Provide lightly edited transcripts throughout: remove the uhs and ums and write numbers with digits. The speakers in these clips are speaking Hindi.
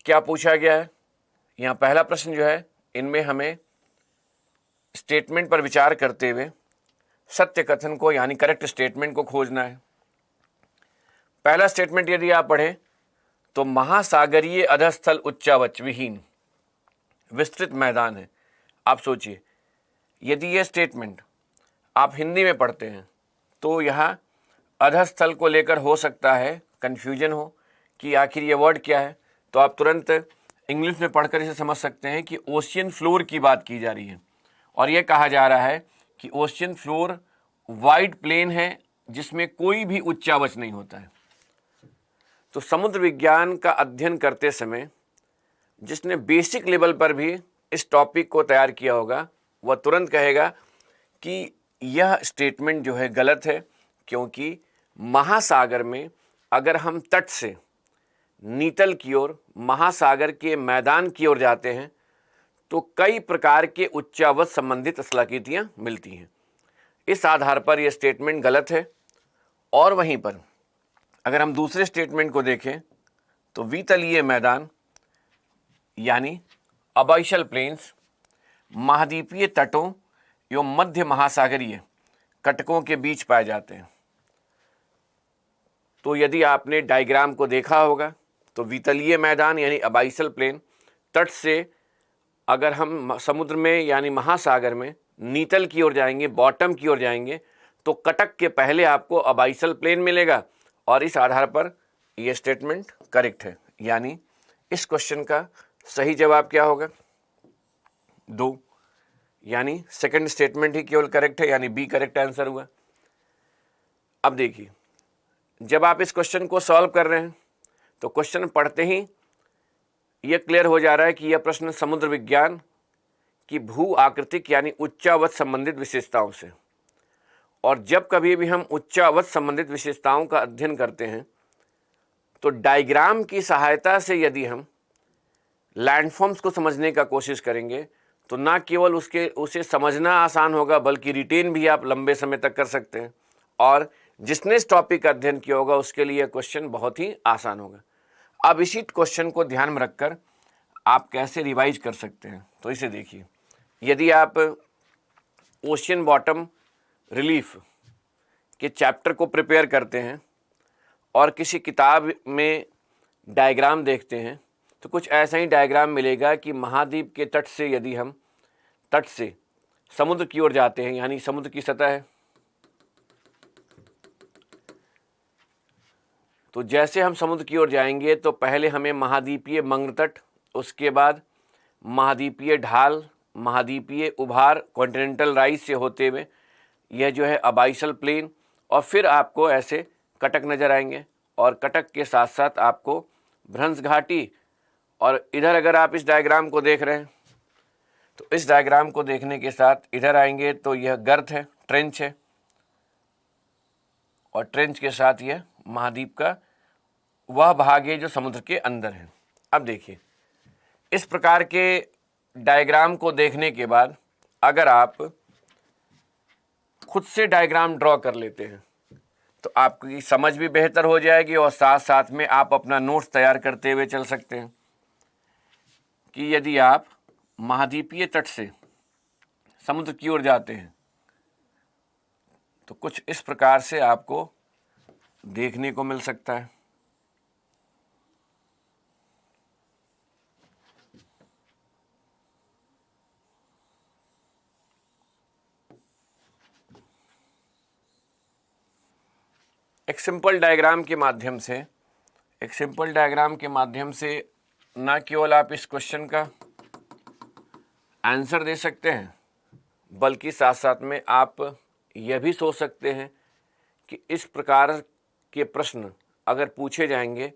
क्या पूछा गया है। यहाँ पहला प्रश्न जो है, इनमें हमें स्टेटमेंट पर विचार करते हुए सत्य कथन को यानी करेक्ट स्टेटमेंट को खोजना है। पहला स्टेटमेंट यदि आप पढ़ें तो महासागरीय अधस्थल उच्चावच विहीन विस्तृत मैदान है। आप सोचिए, यदि यह स्टेटमेंट आप हिंदी में पढ़ते हैं तो यहाँ अधस्थल को लेकर हो सकता है कन्फ्यूजन हो कि आखिर ये वर्ड क्या है, तो आप तुरंत इंग्लिश में पढ़कर इसे समझ सकते हैं कि ओशियन फ्लोर की बात की जा रही है और ये कहा जा रहा है कि ओशियन फ्लोर वाइड प्लेन है जिसमें कोई भी उच्चावच नहीं होता है। तो समुद्र विज्ञान का अध्ययन करते समय जिसने बेसिक लेवल पर भी इस टॉपिक को तैयार किया होगा वह तुरंत कहेगा कि यह स्टेटमेंट जो है गलत है, क्योंकि महासागर में अगर हम तट से नीतल की ओर महासागर के मैदान की ओर जाते हैं तो कई प्रकार के उच्चावच संबंधित स्थलाकृतियां मिलती हैं। इस आधार पर यह स्टेटमेंट गलत है। और वहीं पर अगर हम दूसरे स्टेटमेंट को देखें तो वितलीय मैदान यानी अबाइशल प्लेन्स महाद्वीपीय तटों एवं मध्य महासागरीय कटकों के बीच पाए जाते हैं। तो यदि आपने डायग्राम को देखा होगा तो वितलीय मैदान यानी अबाइशल प्लेन तट से अगर हम समुद्र में यानी महासागर में नीतल की ओर जाएंगे, बॉटम की ओर जाएंगे, तो कटक के पहले आपको अबाइशल प्लेन मिलेगा और इस आधार पर यह स्टेटमेंट करेक्ट है। यानी इस क्वेश्चन का सही जवाब क्या होगा? 2, यानी सेकंड स्टेटमेंट ही केवल करेक्ट है, यानी बी करेक्ट आंसर हुआ। अब देखिए, जब आप इस क्वेश्चन को सॉल्व कर रहे हैं तो क्वेश्चन पढ़ते ही यह क्लियर हो जा रहा है कि यह प्रश्न समुद्र विज्ञान की भू आकृतिक यानी उच्चावच संबंधित विशेषताओं से, और जब कभी भी हम उच्चावच संबंधित विशेषताओं का अध्ययन करते हैं तो डायग्राम की सहायता से यदि हम लैंडफॉर्म्स को समझने का कोशिश करेंगे तो ना केवल उसे समझना आसान होगा बल्कि रिटेन भी आप लंबे समय तक कर सकते हैं, और जिसने इस टॉपिक का अध्ययन किया होगा उसके लिए क्वेश्चन बहुत ही आसान होगा। अब इसी क्वेश्चन को ध्यान में रखकर आप कैसे रिवाइज कर सकते हैं, तो इसे देखिए। यदि आप ओशियन बॉटम रिलीफ के चैप्टर को प्रिपेयर करते हैं और किसी किताब में डायग्राम देखते हैं तो कुछ ऐसा ही डायग्राम मिलेगा कि महाद्वीप के तट से यदि हम तट से समुद्र की ओर जाते हैं, यानी समुद्र की सतह है, तो जैसे हम समुद्र की ओर जाएंगे तो पहले हमें महाद्वीपीय मंग्र तट, उसके बाद महाद्वीपीय ढाल, महाद्वीपीय उभार कॉन्टिनेंटल राइज से होते हुए यह जो है अबाइशल प्लेन, और फिर आपको ऐसे कटक नज़र आएंगे और कटक के साथ साथ आपको भ्रंश घाटी, और इधर अगर आप इस डायग्राम को देख रहे हैं तो इस डायग्राम को देखने के साथ इधर आएंगे तो यह गर्त है, ट्रेंच है, और ट्रेंच के साथ यह महाद्वीप का वह भाग है जो समुद्र के अंदर है। अब देखिए, इस प्रकार के डायग्राम को देखने के बाद अगर आप खुद से डायग्राम ड्रॉ कर लेते हैं तो आपकी समझ भी बेहतर हो जाएगी और साथ साथ में आप अपना नोट्स तैयार करते हुए चल सकते हैं कि यदि आप महाद्वीपीय तट से समुद्र की ओर जाते हैं तो कुछ इस प्रकार से आपको देखने को मिल सकता है। एक सिंपल डायग्राम के माध्यम से ना केवल आप इस क्वेश्चन का आंसर दे सकते हैं बल्कि साथ साथ में आप यह भी सोच सकते हैं कि इस प्रकार के प्रश्न अगर पूछे जाएंगे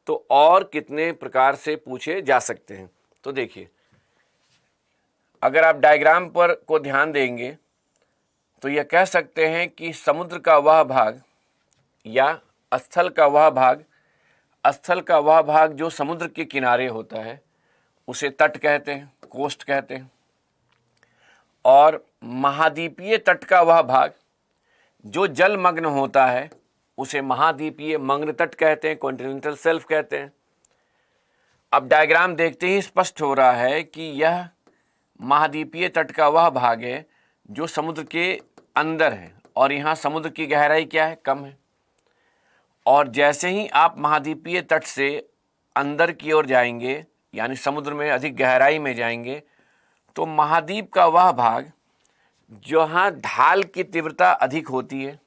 तो और कितने प्रकार से पूछे जा सकते हैं। तो देखिए, अगर आप डायग्राम पर को ध्यान देंगे तो यह कह सकते हैं कि समुद्र का वह भाग या स्थल का वह भाग जो समुद्र के किनारे होता है उसे तट कहते हैं, कोस्ट कहते हैं, और महाद्वीपीय तट का वह भाग जो जलमग्न होता है उसे महाद्वीपीय मंग्न तट कहते हैं, कॉन्टिनेंटल शेल्फ कहते हैं, अब डायग्राम देखते ही स्पष्ट हो रहा है कि यह महाद्वीपीय तट का वह भाग है जो समुद्र के अंदर है, और यहाँ समुद्र की गहराई क्या है? कम है। और जैसे ही आप महाद्वीपीय तट से अंदर की ओर जाएंगे, यानी समुद्र में अधिक गहराई में जाएंगे, तो महाद्वीप का वह भाग जहाँ ढाल की तीव्रता अधिक होती है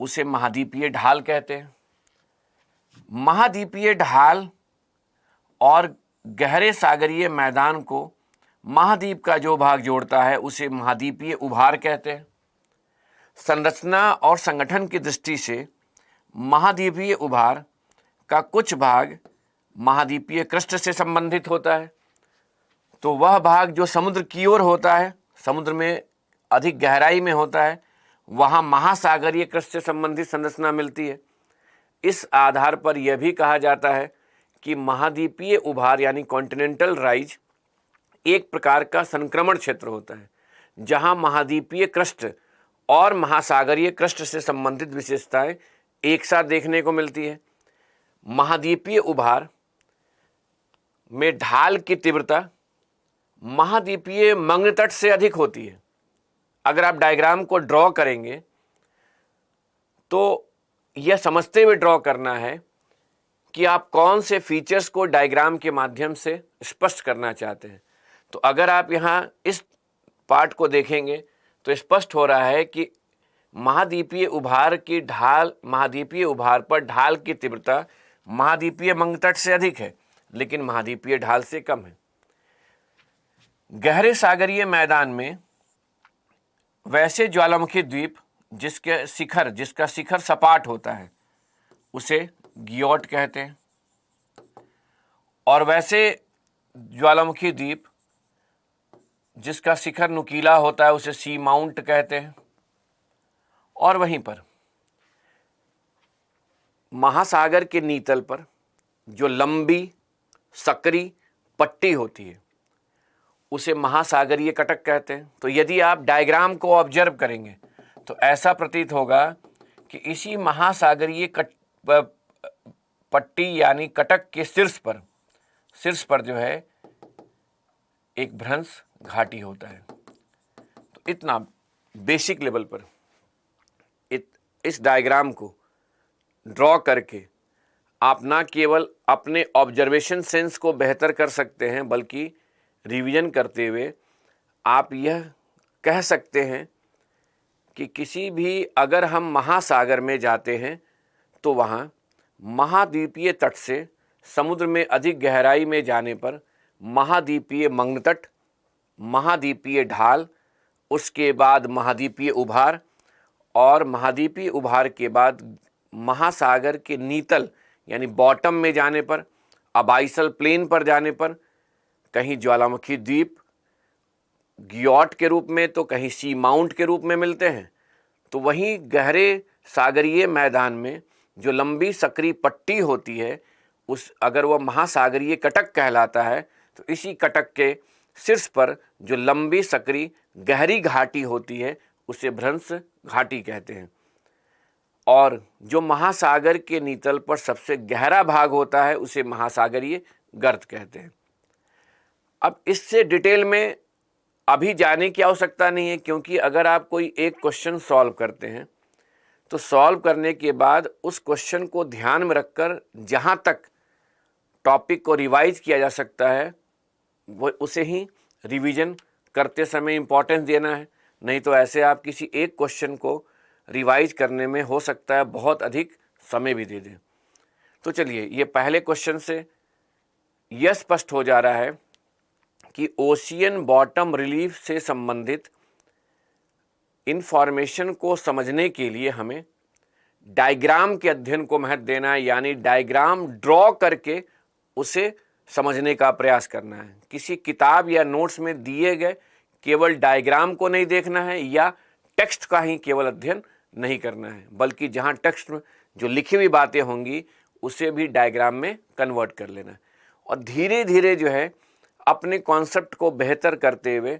उसे महाद्वीपीय ढाल कहते हैं। महाद्वीपीय ढाल और गहरे सागरीय मैदान को महाद्वीप का जो भाग जोड़ता है उसे महाद्वीपीय उभार कहते हैं। संरचना और संगठन की दृष्टि से महाद्वीपीय उभार का कुछ भाग महाद्वीपीय क्रस्ट से संबंधित होता है। तो वह भाग जो समुद्र की ओर होता है, समुद्र में अधिक गहराई में होता है, वहाँ महासागरीय क्रस्ट से संबंधित संरचना मिलती है। इस आधार पर यह भी कहा जाता है कि महाद्वीपीय उभार यानी कॉन्टिनेंटल राइज एक प्रकार का संक्रमण क्षेत्र होता है, जहाँ महाद्वीपीय क्रस्ट और महासागरीय क्रस्ट से संबंधित विशेषताएं एक साथ देखने को मिलती है। महाद्वीपीय उभार में ढाल की तीव्रता महाद्वीपीय मग्न तट से अधिक होती है। अगर आप डायग्राम को ड्रॉ करेंगे तो यह समझते हुए ड्रॉ करना है कि आप कौन से फीचर्स को डायग्राम के माध्यम से स्पष्ट करना चाहते हैं। तो अगर आप यहाँ इस पार्ट को देखेंगे तो स्पष्ट हो रहा है कि महाद्वीपीय उभार की ढाल, महाद्वीपीय उभार पर ढाल की तीव्रता महाद्वीपीय मग्न तट से अधिक है, लेकिन महाद्वीपीय ढाल से कम है। गहरे सागरीय मैदान में वैसे ज्वालामुखी द्वीप जिसका शिखर सपाट होता है उसे ग्योट कहते हैं, और वैसे ज्वालामुखी द्वीप जिसका शिखर नुकीला होता है उसे सी माउंट कहते हैं। और वहीं पर महासागर के नीतल पर जो लंबी सकरी पट्टी होती है उसे महासागरीय कटक कहते हैं। तो यदि आप डायग्राम को ऑब्जर्व करेंगे तो ऐसा प्रतीत होगा कि इसी महासागरीय पट्टी यानी कटक के शीर्ष पर जो है एक भ्रंश घाटी होता है। तो इतना बेसिक लेवल पर इस डायग्राम को ड्रॉ करके आप ना केवल अपने ऑब्जर्वेशन सेंस को बेहतर कर सकते हैं, बल्कि रिवीजन करते हुए आप यह कह सकते हैं कि किसी भी अगर हम महासागर में जाते हैं तो वहाँ महाद्वीपीय तट से समुद्र में अधिक गहराई में जाने पर महाद्वीपीय मग्न तट, महाद्वीपीय ढाल, उसके बाद महाद्वीपीय उभार, और महाद्वीपीय उभार के बाद महासागर के नीतल यानी बॉटम में जाने पर, अबाइसल प्लेन पर जाने पर कहीं ज्वालामुखी द्वीप ग्योट के रूप में तो कहीं सी माउंट के रूप में मिलते हैं। तो वहीं गहरे सागरीय मैदान में जो लंबी सकरी पट्टी होती है अगर वह महासागरीय कटक कहलाता है, तो इसी कटक के शीर्ष पर जो लंबी सकरी गहरी घाटी होती है उसे भ्रंश घाटी कहते हैं। और जो महासागर के नीतल पर सबसे गहरा भाग होता है उसे महासागरीय गर्त कहते हैं। अब इससे डिटेल में अभी जाने की आवश्यकता नहीं है, क्योंकि अगर आप कोई एक क्वेश्चन सॉल्व करते हैं तो सॉल्व करने के बाद उस क्वेश्चन को ध्यान में रखकर जहाँ तक टॉपिक को रिवाइज किया जा सकता है वो उसे ही रिवीजन करते समय इम्पोर्टेंस देना है। नहीं तो ऐसे आप किसी एक क्वेश्चन को रिवाइज करने में हो सकता है बहुत अधिक समय भी दे दें। तो चलिए, ये पहले क्वेश्चन से यह स्पष्ट हो जा रहा है कि ओशियन बॉटम रिलीफ से संबंधित इन्फॉर्मेशन को समझने के लिए हमें डायग्राम के अध्ययन को महत्व देना है, यानी डायग्राम ड्रॉ करके उसे समझने का प्रयास करना है। किसी किताब या नोट्स में दिए गए केवल डायग्राम को नहीं देखना है या टेक्स्ट का ही केवल अध्ययन नहीं करना है, बल्कि जहाँ टेक्स्ट में जो लिखी हुई बातें होंगी उसे भी डायग्राम में कन्वर्ट कर लेना है। और धीरे धीरे जो है अपने कॉन्सेप्ट को बेहतर करते हुए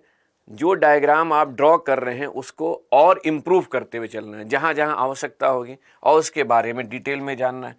जो डायग्राम आप ड्रॉ कर रहे हैं उसको और इम्प्रूव करते हुए चलना है, जहाँ जहाँ आवश्यकता होगी और उसके बारे में डिटेल में जानना है।